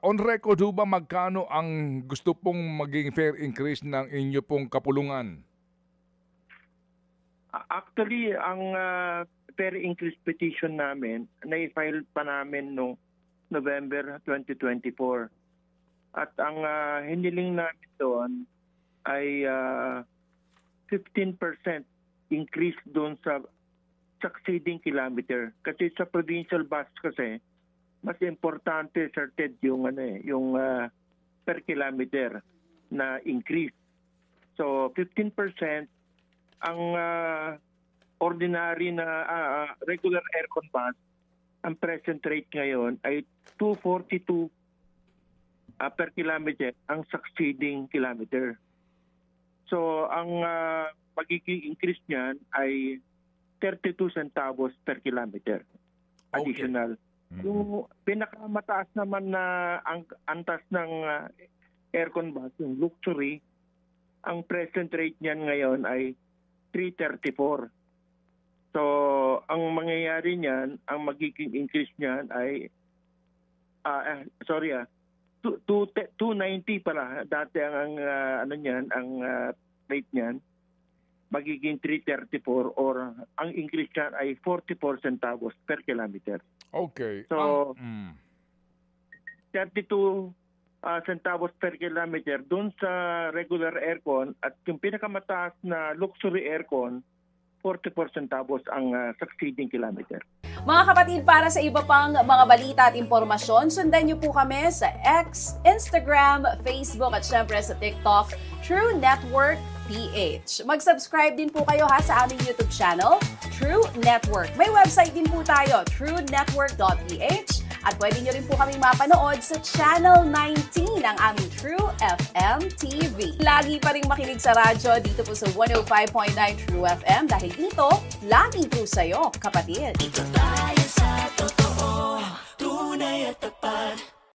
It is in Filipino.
on record ho ba magkano ang gusto pong maging fair increase ng inyo pong kapulungan? Actually, ang fair increase petition namin, na-file pa namin noong November 2024. At ang hiniling namin doon ay 15% increase doon sa succeeding kilometer. Kasi sa provincial bus kasi, mas importante certed yung per kilometer na increase. So 15% ang ordinary na regular aircon bus, ang present rate ngayon ay 242 per kilometer ang succeeding kilometer. So ang magiging increase niyan ay 32 centavos per kilometer additional. Okay. Yung pinakamataas naman na ang antas ng aircon bus, yung luxury, ang present rate niyan ngayon ay 334. So, ang mangyayari niyan, ang magiging increase niyan ay 290 pala. Dati ang rate niyan magiging 334 or ang increase niyan ay 44 centavos per kilometer. Okay. So, 32 centavos per kilometer doon sa regular aircon at yung pinakamataas na luxury aircon, 44 centavos ang succeeding kilometer. Mga kapatid, para sa iba pang mga balita at impormasyon, sundan niyo po kami sa X, Instagram, Facebook at syempre sa TikTok, True Network PH. Mag-subscribe din po kayo sa aming YouTube channel, True Network. May website din po tayo, truenetwork.ph, at pwede nyo rin po kaming mapanood sa Channel 19 ng aming True FM TV. Lagi pa rin makinig sa radyo dito po sa 105.9 True FM dahil dito, lagi po sa'yo, kapatid.